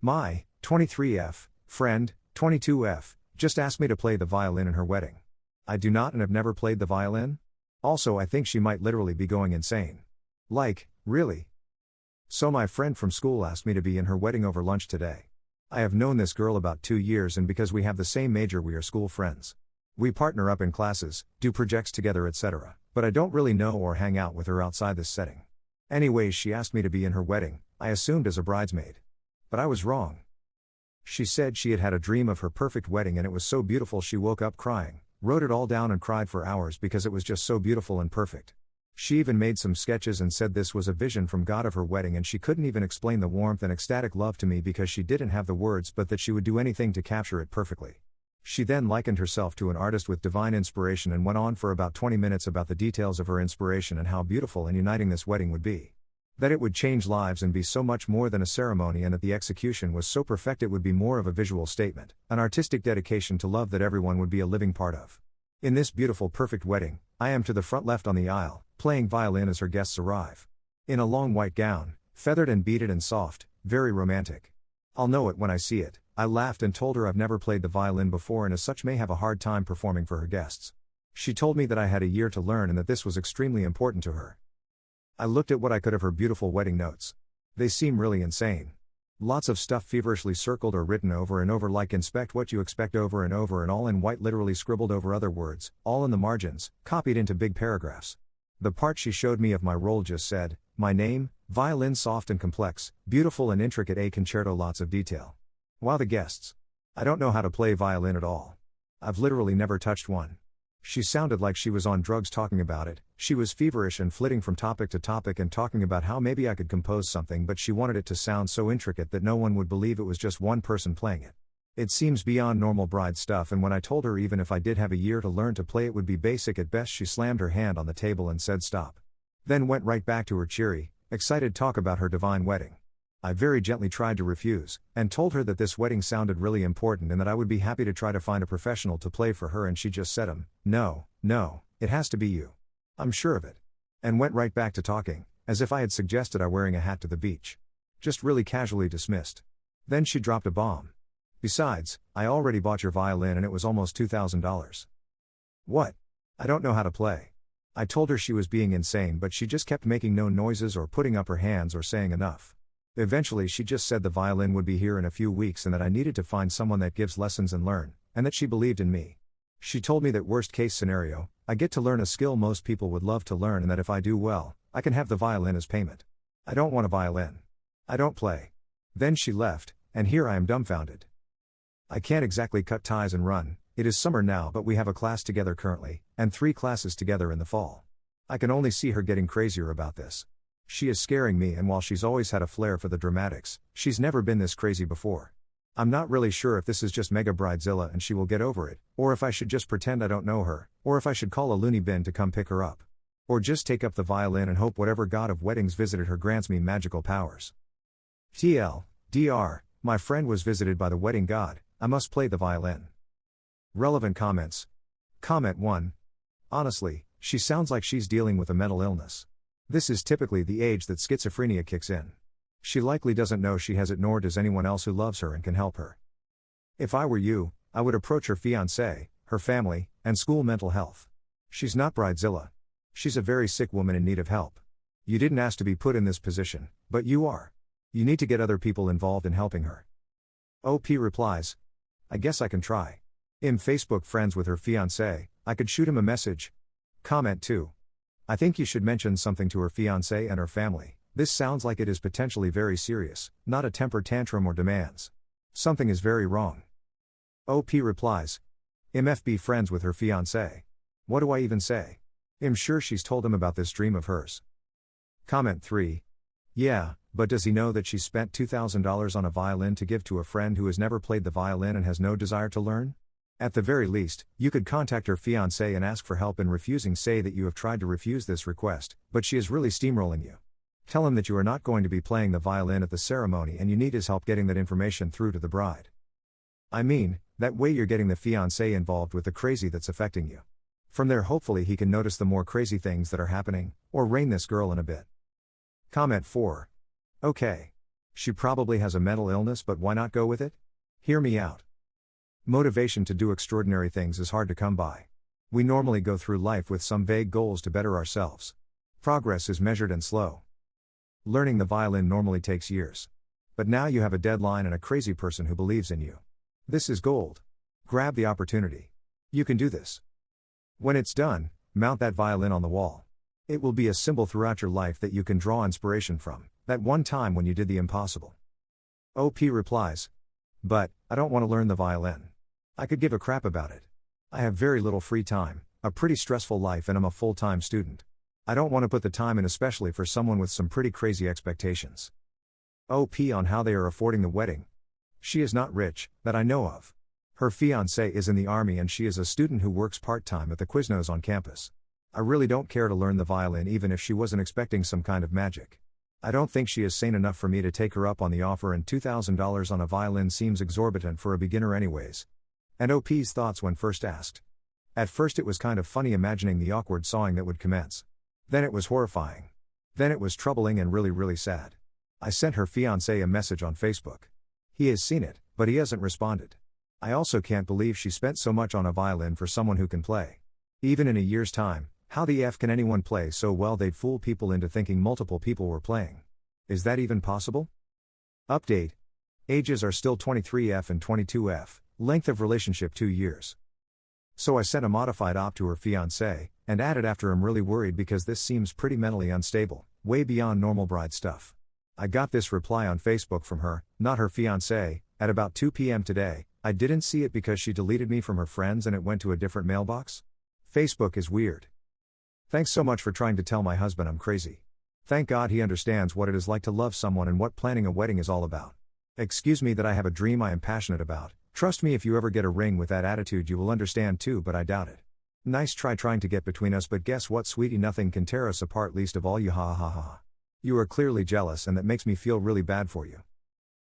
My 23F friend, 22F, just asked me to play the violin in her wedding. I do not and have never played the violin. Also, I think she might literally be going insane. Like, really? So my friend from school asked me to be in her wedding over lunch today. I have known this girl about 2 years, and because we have the same major we are school friends. We partner up in classes, do projects together, etc. But I don't really know or hang out with her outside this setting. Anyways, she asked me to be in her wedding, I assumed as a bridesmaid. But I was wrong. She said she had had a dream of her perfect wedding and it was so beautiful she woke up crying, wrote it all down and cried for hours because it was just so beautiful and perfect. She even made some sketches and said this was a vision from God of her wedding, and she couldn't even explain the warmth and ecstatic love to me because she didn't have the words, but that she would do anything to capture it perfectly. She then likened herself to an artist with divine inspiration and went on for about 20 minutes about the details of her inspiration and how beautiful and uniting this wedding would be. That it would change lives and be so much more than a ceremony, and that the execution was so perfect it would be more of a visual statement, an artistic dedication to love that everyone would be a living part of. In this beautiful perfect wedding, I am to the front left on the aisle, playing violin as her guests arrive. In a long white gown, feathered and beaded and soft, very romantic. I'll know it when I see it. I laughed and told her I've never played the violin before and as such may have a hard time performing for her guests. She told me that I had a year to learn and that this was extremely important to her. I looked at what I could of her beautiful wedding notes. They seem really insane. Lots of stuff feverishly circled or written over and over, like inspect what you expect over and over, and all in white, literally scribbled over other words, all in the margins, copied into big paragraphs. The part she showed me of my role just said, my name, violin, soft and complex, beautiful and intricate, a concerto, lots of detail. Wow, the guests. I don't know how to play violin at all. I've literally never touched one. She sounded like she was on drugs talking about it. She was feverish and flitting from topic to topic and talking about how maybe I could compose something, but she wanted it to sound so intricate that no one would believe it was just one person playing it. It seems beyond normal bride stuff, and when I told her even if I did have a year to learn to play it would be basic at best, she slammed her hand on the table and said stop. Then went right back to her cheery, excited talk about her divine wedding. I very gently tried to refuse, and told her that this wedding sounded really important and that I would be happy to try to find a professional to play for her, and she just said no, it has to be you. I'm sure of it. And went right back to talking, as if I had suggested I wearing a hat to the beach. Just really casually dismissed. Then she dropped a bomb. Besides, I already bought your violin and it was almost $2,000. What? I don't know how to play. I told her she was being insane, but she just kept making no noises or putting up her hands or saying enough. Eventually she just said the violin would be here in a few weeks and that I needed to find someone that gives lessons and learn, and that she believed in me. She told me that worst case scenario, I get to learn a skill most people would love to learn, and that if I do well, I can have the violin as payment. I don't want a violin. I don't play. Then she left, and here I am dumbfounded. I can't exactly cut ties and run. It is summer now, but we have a class together currently, and 3 classes together in the fall. I can only see her getting crazier about this. She is scaring me, and while she's always had a flair for the dramatics, she's never been this crazy before. I'm not really sure if this is just mega bridezilla and she will get over it, or if I should just pretend I don't know her, or if I should call a loony bin to come pick her up. Or just take up the violin and hope whatever god of weddings visited her grants me magical powers. TLDR, my friend was visited by the wedding god, I must play the violin. Relevant comments. Comment 1. Honestly, she sounds like she's dealing with a mental illness. This is typically the age that schizophrenia kicks in. She likely doesn't know she has it, nor does anyone else who loves her and can help her. If I were you, I would approach her fiancé, her family, and school mental health. She's not bridezilla. She's a very sick woman in need of help. You didn't ask to be put in this position, but you are. You need to get other people involved in helping her. OP replies, I guess I can try. I'm Facebook friends with her fiancé, I could shoot him a message. Comment 2. I think you should mention something to her fiancé and her family. This sounds like it is potentially very serious, not a temper tantrum or demands. Something is very wrong. OP replies, MFB friends with her fiancé. What do I even say? I'm sure she's told him about this dream of hers. Comment 3. Yeah, but does he know that she spent $2,000 on a violin to give to a friend who has never played the violin and has no desire to learn? At the very least, you could contact her fiancé and ask for help in refusing. Say that you have tried to refuse this request, but she is really steamrolling you. Tell him that you are not going to be playing the violin at the ceremony and you need his help getting that information through to the bride. I mean, that way you're getting the fiancé involved with the crazy that's affecting you. From there hopefully he can notice the more crazy things that are happening, or rein this girl in a bit. Comment 4. Okay. She probably has a mental illness, but why not go with it? Hear me out. Motivation to do extraordinary things is hard to come by. We normally go through life with some vague goals to better ourselves. Progress is measured and slow. Learning the violin normally takes years. But now you have a deadline and a crazy person who believes in you. This is gold. Grab the opportunity. You can do this. When it's done, mount that violin on the wall. It will be a symbol throughout your life that you can draw inspiration from, that one time when you did the impossible. OP replies, "But, I don't want to learn the violin. I could give a crap about it. I have very little free time, a pretty stressful life, and I'm a full-time student. I don't want to put the time in, especially for someone with some pretty crazy expectations." OP on how they are affording the wedding. She is not rich, that I know of. Her fiancé is in the army and she is a student who works part-time at the Quiznos on campus. I really don't care to learn the violin even if she wasn't expecting some kind of magic. I don't think she is sane enough for me to take her up on the offer, and $2,000 on a violin seems exorbitant for a beginner anyways. And OP's thoughts when first asked. At first it was kind of funny imagining the awkward sawing that would commence. Then it was horrifying. Then it was troubling and really sad. I sent her fiancé a message on Facebook. He has seen it, but he hasn't responded. I also can't believe she spent so much on a violin for someone who can play. Even in a year's time, how the F can anyone play so well they'd fool people into thinking multiple people were playing? Is that even possible? Update. Ages are still 23F and 22F, length of relationship 2 years. So I sent a modified op to her fiancé, and added after I'm really worried because this seems pretty mentally unstable, way beyond normal bride stuff. I got this reply on Facebook from her, not her fiancé, at about 2 p.m. today. I didn't see it because she deleted me from her friends and it went to a different mailbox. Facebook is weird. Thanks so much for trying to tell my husband I'm crazy. Thank God he understands what it is like to love someone and what planning a wedding is all about. Excuse me that I have a dream I am passionate about. Trust me, if you ever get a ring with that attitude you will understand too, but I doubt it. Nice try trying to get between us, but guess what, sweetie, nothing can tear us apart, least of all you, ha ha ha ha. You are clearly jealous and that makes me feel really bad for you.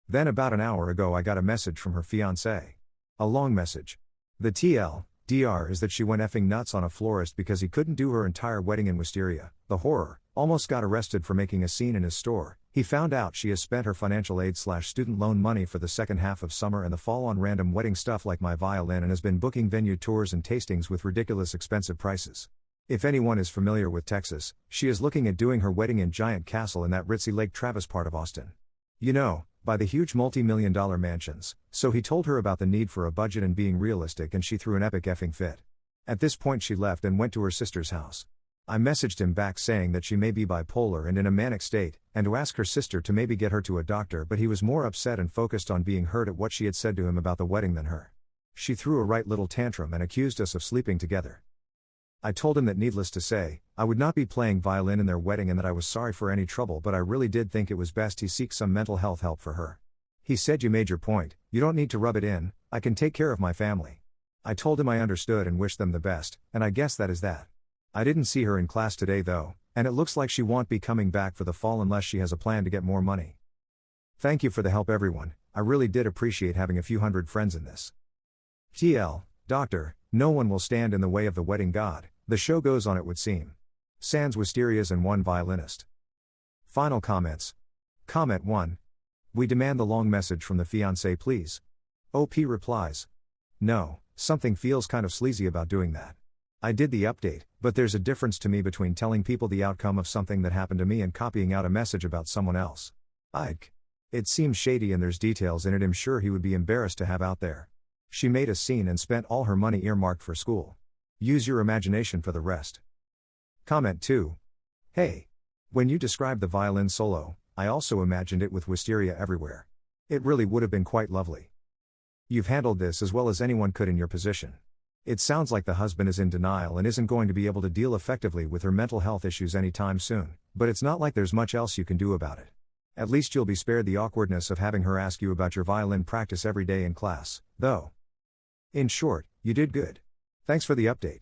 Then about an hour ago I got a message from her fiancé. A long message. The TLDR is that she went effing nuts on a florist because he couldn't do her entire wedding in Wisteria. The horror. Almost got arrested for making a scene in his store. He found out she has spent her financial aid/student loan money for the second half of summer and the fall on random wedding stuff like my violin, and has been booking venue tours and tastings with ridiculous expensive prices. If anyone is familiar with Texas, she is looking at doing her wedding in Giant Castle in that ritzy Lake Travis part of Austin. You know, by the huge multi-million-dollar mansions. So he told her about the need for a budget and being realistic, and she threw an epic effing fit. At this point she left and went to her sister's house. I messaged him back saying that she may be bipolar and in a manic state, and to ask her sister to maybe get her to a doctor, but he was more upset and focused on being hurt at what she had said to him about the wedding than her. She threw a right little tantrum and accused us of sleeping together. I told him that, needless to say, I would not be playing violin in their wedding and that I was sorry for any trouble, but I really did think it was best he seek some mental health help for her. He said, "You made your point, you don't need to rub it in, I can take care of my family." I told him I understood and wished them the best, and I guess that is that. I didn't see her in class today though, and it looks like she won't be coming back for the fall unless she has a plan to get more money. Thank you for the help everyone, I really did appreciate having a few hundred friends in this. TL, Doctor, no one will stand in the way of the wedding god, the show goes on, it would seem. Sans Wisterias and one violinist. Final comments. Comment 1. We demand the long message from the fiancé please. OP replies. No, something feels kind of sleazy about doing that. I did the update, but there's a difference to me between telling people the outcome of something that happened to me and copying out a message about someone else. It seems shady and there's details in it I'm sure he would be embarrassed to have out there. She made a scene and spent all her money earmarked for school. Use your imagination for the rest. Comment 2. Hey. When you described the violin solo, I also imagined it with wisteria everywhere. It really would have been quite lovely. You've handled this as well as anyone could in your position. It sounds like the husband is in denial and isn't going to be able to deal effectively with her mental health issues anytime soon, but it's not like there's much else you can do about it. At least you'll be spared the awkwardness of having her ask you about your violin practice every day in class, though. In short, you did good. Thanks for the update.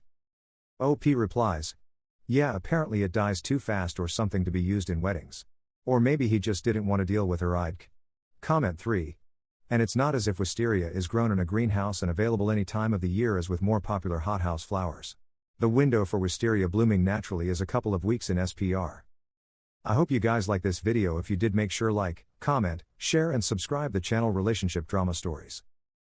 OP replies. Yeah, apparently it dies too fast or something to be used in weddings. Or maybe he just didn't want to deal with her. Comment 3. And it's not as if wisteria is grown in a greenhouse and available any time of the year as with more popular hothouse flowers. The window for wisteria blooming naturally is a couple of weeks in SPR. I hope you guys like this video. If you did, make sure like, comment, share and subscribe the channel Relationship Drama Stories.